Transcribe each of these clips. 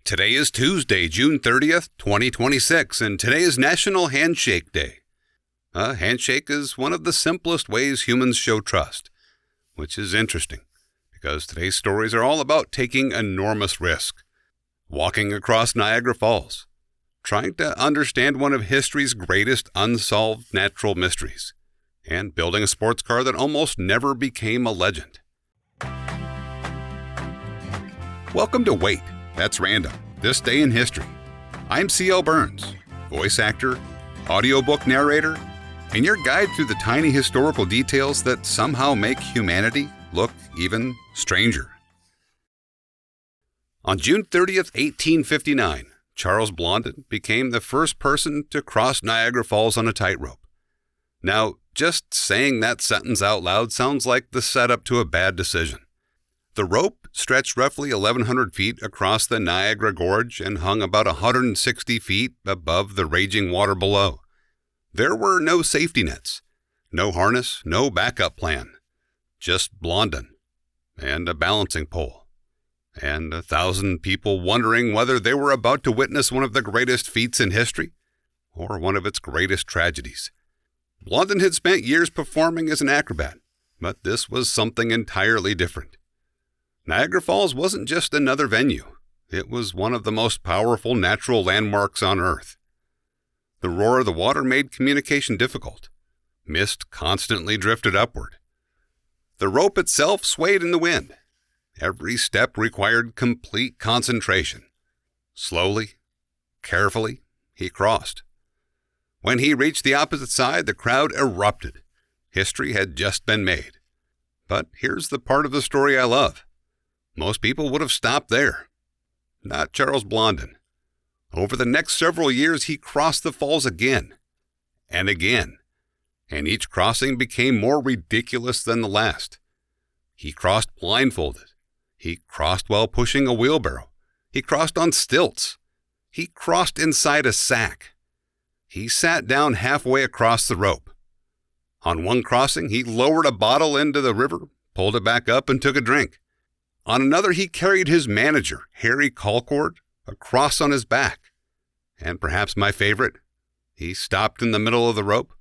Today is Tuesday, June 30th, 2026, and today is National Handshake Day. A handshake is one of the simplest ways humans show trust, which is interesting because today's stories are all about taking enormous risk. Walking across Niagara Falls, trying to understand one of history's greatest unsolved natural mysteries, and building a sports car that almost never became a legend. Welcome to Wait, That's Random, This Day in History. I'm C.L. Burns, voice actor, audiobook narrator, and your guide through the tiny historical details that somehow make humanity look even stranger. On June 30th, 1859, Charles Blondin became the first person to cross Niagara Falls on a tightrope. Now, just saying that sentence out loud sounds like the setup to a bad decision. The rope stretched roughly 1,100 feet across the Niagara Gorge and hung about 160 feet above the raging water below. There were no safety nets, no harness, no backup plan. Just Blondin and a balancing pole, and 1,000 people wondering whether they were about to witness one of the greatest feats in history or one of its greatest tragedies. Blondin had spent years performing as an acrobat, but this was something entirely different. Niagara Falls wasn't just another venue. It was one of the most powerful natural landmarks on Earth. The roar of the water made communication difficult. Mist constantly drifted upward. The rope itself swayed in the wind. Every step required complete concentration. Slowly, carefully, he crossed. When he reached the opposite side, the crowd erupted. History had just been made. But here's the part of the story I love. Most people would have stopped there. Not Charles Blondin. Over the next several years, he crossed the falls again and again, and each crossing became more ridiculous than the last. He crossed blindfolded. He crossed while pushing a wheelbarrow. He crossed on stilts. He crossed inside a sack. He sat down halfway across the rope. On one crossing, he lowered a bottle into the river, pulled it back up, and took a drink. On another, he carried his manager, Harry Colcord, across on his back. And perhaps my favorite, he stopped in the middle of the rope,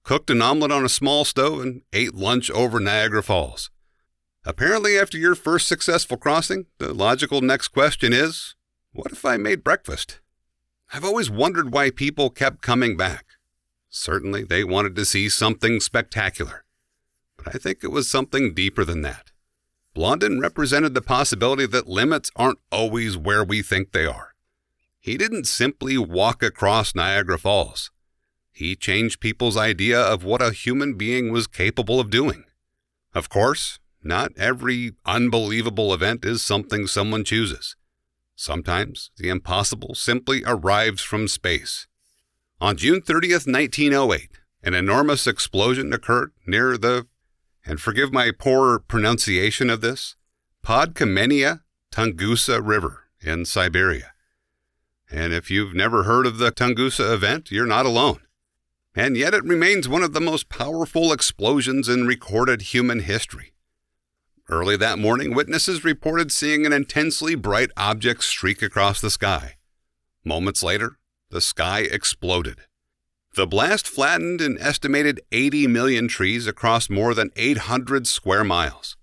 cooked an omelet on a small stove, and ate lunch over Niagara Falls. Apparently, after your first successful crossing, the logical next question is, what if I made breakfast? I've always wondered why people kept coming back. Certainly, they wanted to see something spectacular. But I think it was something deeper than that. Blondin represented the possibility that limits aren't always where we think they are. He didn't simply walk across Niagara Falls. He changed people's idea of what a human being was capable of doing. Of course, not every unbelievable event is something someone chooses. Sometimes the impossible simply arrives from space. On June 30th, 1908, an enormous explosion occurred near the, and forgive my poor pronunciation of this, Podkamenia Tunguska River in Siberia. And if you've never heard of the Tunguska Event, you're not alone. And yet it remains one of the most powerful explosions in recorded human history. Early that morning, witnesses reported seeing an intensely bright object streak across the sky. Moments later, the sky exploded. The blast flattened an estimated 80 million trees across more than 800 square miles.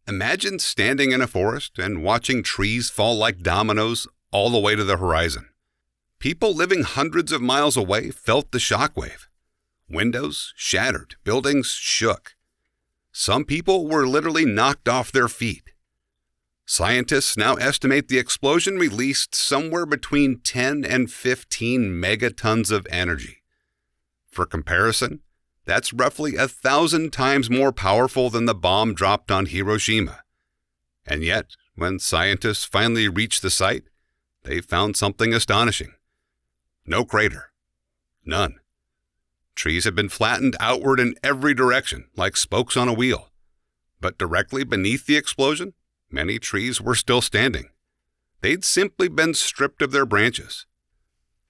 Imagine standing in a forest and watching trees fall like dominoes all the way to the horizon. People living hundreds of miles away felt the shockwave. Windows shattered, buildings shook. Some people were literally knocked off their feet. Scientists now estimate the explosion released somewhere between 10 and 15 megatons of energy. For comparison, that's roughly 1,000 times more powerful than the bomb dropped on Hiroshima. And yet, when scientists finally reached the site, they found something astonishing. No crater. None. Trees had been flattened outward in every direction, like spokes on a wheel. But directly beneath the explosion, many trees were still standing. They'd simply been stripped of their branches.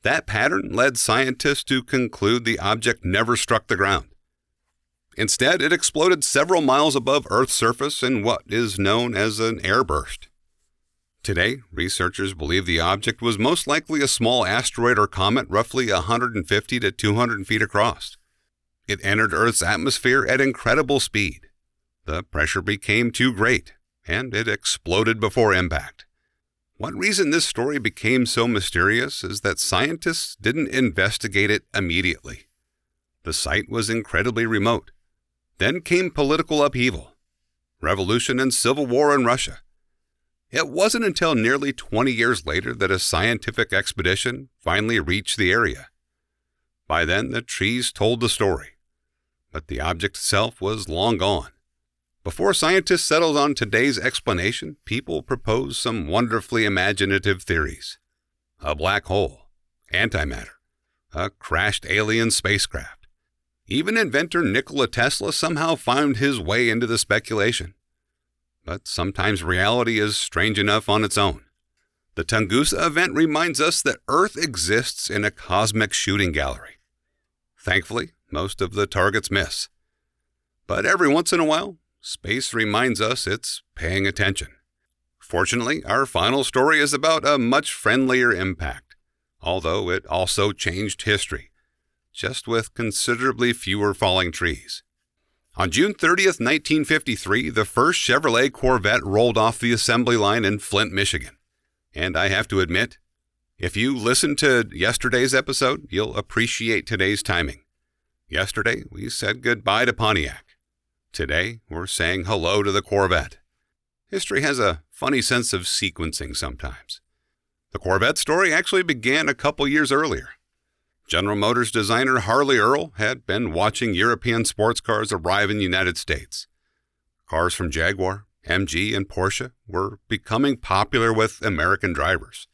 That pattern led scientists to conclude the object never struck the ground. Instead, it exploded several miles above Earth's surface in what is known as an airburst. Today, researchers believe the object was most likely a small asteroid or comet roughly 150 to 200 feet across. It entered Earth's atmosphere at incredible speed. The pressure became too great, and it exploded before impact. One reason this story became so mysterious is that scientists didn't investigate it immediately. The site was incredibly remote. Then came political upheaval, revolution and civil war in Russia. It wasn't until nearly 20 years later that a scientific expedition finally reached the area. By then, the trees told the story, but the object itself was long gone. Before scientists settled on today's explanation, people proposed some wonderfully imaginative theories. A black hole, antimatter, a crashed alien spacecraft. Even inventor Nikola Tesla somehow found his way into the speculation. But sometimes reality is strange enough on its own. The Tunguska Event reminds us that Earth exists in a cosmic shooting gallery. Thankfully, most of the targets miss. But every once in a while, space reminds us it's paying attention. Fortunately, our final story is about a much friendlier impact, although it also changed history, just with considerably fewer falling trees. On June 30th, 1953, the first Chevrolet Corvette rolled off the assembly line in Flint, Michigan. And I have to admit, if you listened to yesterday's episode, you'll appreciate today's timing. Yesterday, we said goodbye to Pontiac. Today, we're saying hello to the Corvette. History has a funny sense of sequencing sometimes. The Corvette story actually began a couple years earlier. General Motors designer Harley Earl had been watching European sports cars arrive in the United States. Cars from Jaguar, MG, and Porsche were becoming popular with American drivers.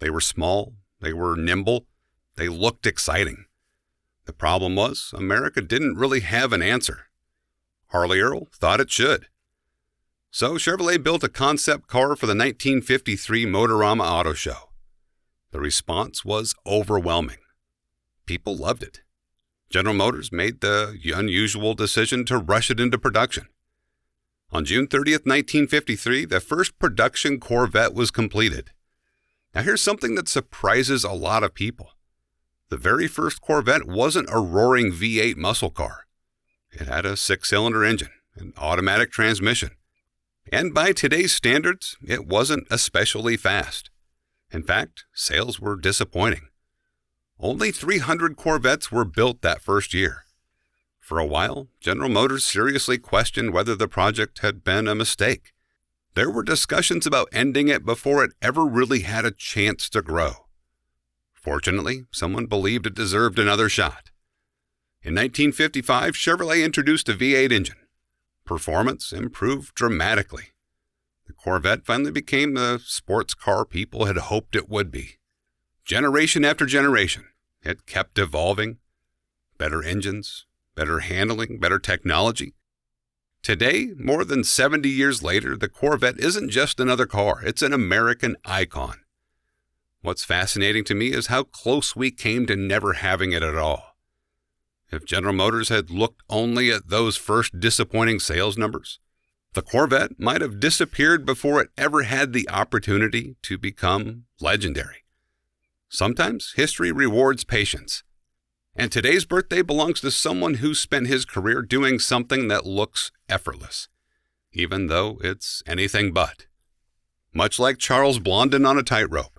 They were small, they were nimble, they looked exciting. The problem was, America didn't really have an answer. Harley Earl thought it should. So Chevrolet built a concept car for the 1953 Motorama Auto Show. The response was overwhelming. People loved it. General Motors made the unusual decision to rush it into production. On June 30th, 1953, the first production Corvette was completed. Now here's something that surprises a lot of people. The very first Corvette wasn't a roaring V8 muscle car. It had a 6-cylinder engine, an automatic transmission. And by today's standards, it wasn't especially fast. In fact, sales were disappointing. Only 300 Corvettes were built that first year. For a while, General Motors seriously questioned whether the project had been a mistake. There were discussions about ending it before it ever really had a chance to grow. Fortunately, someone believed it deserved another shot. In 1955, Chevrolet introduced a V8 engine. Performance improved dramatically. The Corvette finally became the sports car people had hoped it would be. Generation after generation, it kept evolving. Better engines, better handling, better technology. Today, more than 70 years later, the Corvette isn't just another car, it's an American icon. What's fascinating to me is how close we came to never having it at all. If General Motors had looked only at those first disappointing sales numbers, the Corvette might have disappeared before it ever had the opportunity to become legendary. Sometimes history rewards patience. And today's birthday belongs to someone who spent his career doing something that looks effortless, even though it's anything but. Much like Charles Blondin on a tightrope.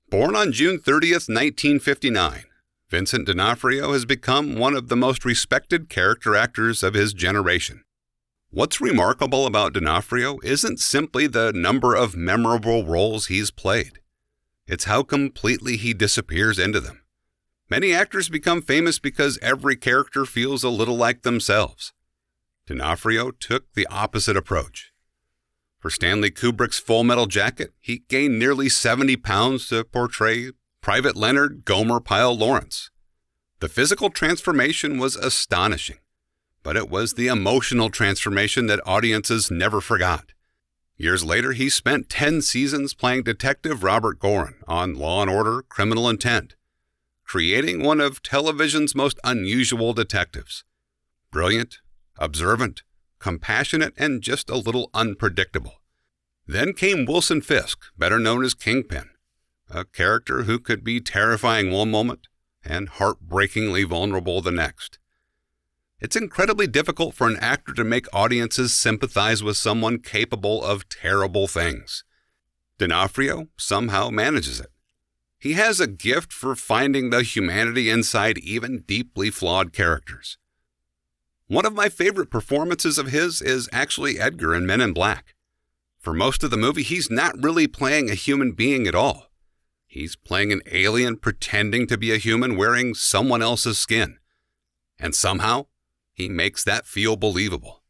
Born on June 30th, 1959, Vincent D'Onofrio has become one of the most respected character actors of his generation. What's remarkable about D'Onofrio isn't simply the number of memorable roles he's played. It's how completely he disappears into them. Many actors become famous because every character feels a little like themselves. D'Onofrio took the opposite approach. For Stanley Kubrick's Full Metal Jacket, he gained nearly 70 pounds to portray Private Leonard Gomer Pyle Lawrence. The physical transformation was astonishing, but it was the emotional transformation that audiences never forgot. Years later, he spent 10 seasons playing Detective Robert Gorin on Law & Order: Criminal Intent, creating one of television's most unusual detectives. Brilliant, observant, compassionate, and just a little unpredictable. Then came Wilson Fisk, better known as Kingpin, a character who could be terrifying one moment and heartbreakingly vulnerable the next. It's incredibly difficult for an actor to make audiences sympathize with someone capable of terrible things. D'Onofrio somehow manages it. He has a gift for finding the humanity inside even deeply flawed characters. One of my favorite performances of his is actually Edgar in Men in Black. For most of the movie, he's not really playing a human being at all. He's playing an alien pretending to be a human wearing someone else's skin. And somehow, he makes that feel believable.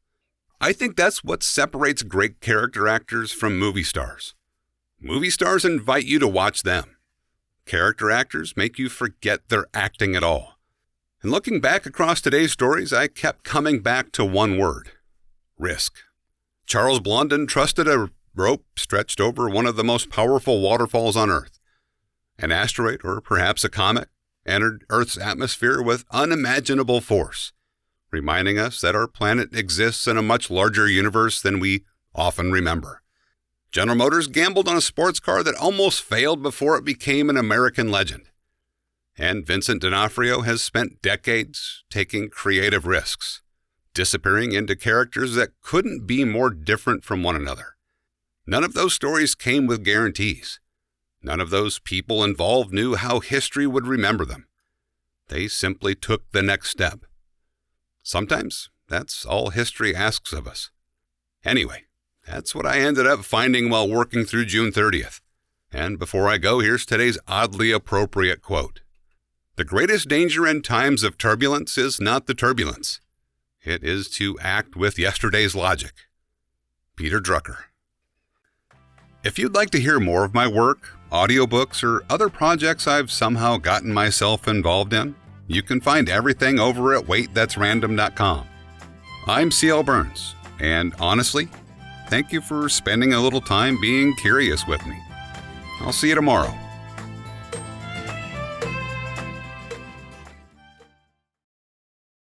I think that's what separates great character actors from movie stars. Movie stars invite you to watch them. Character actors make you forget they're acting at all. And looking back across today's stories, I kept coming back to one word: risk. Charles Blondin trusted a rope stretched over one of the most powerful waterfalls on Earth. An asteroid, or perhaps a comet, entered Earth's atmosphere with unimaginable force, reminding us that our planet exists in a much larger universe than we often remember. General Motors gambled on a sports car that almost failed before it became an American legend. And Vincent D'Onofrio has spent decades taking creative risks, disappearing into characters that couldn't be more different from one another. None of those stories came with guarantees. None of those people involved knew how history would remember them. They simply took the next step. Sometimes that's all history asks of us. Anyway, that's what I ended up finding while working through June 30th. And before I go, here's today's oddly appropriate quote. "The greatest danger in times of turbulence is not the turbulence. It is to act with yesterday's logic." Peter Drucker. If you'd like to hear more of my work, audiobooks, or other projects I've somehow gotten myself involved in, you can find everything over at waitthat'srandom.com. I'm C.L. Burns, and honestly, thank you for spending a little time being curious with me. I'll see you tomorrow.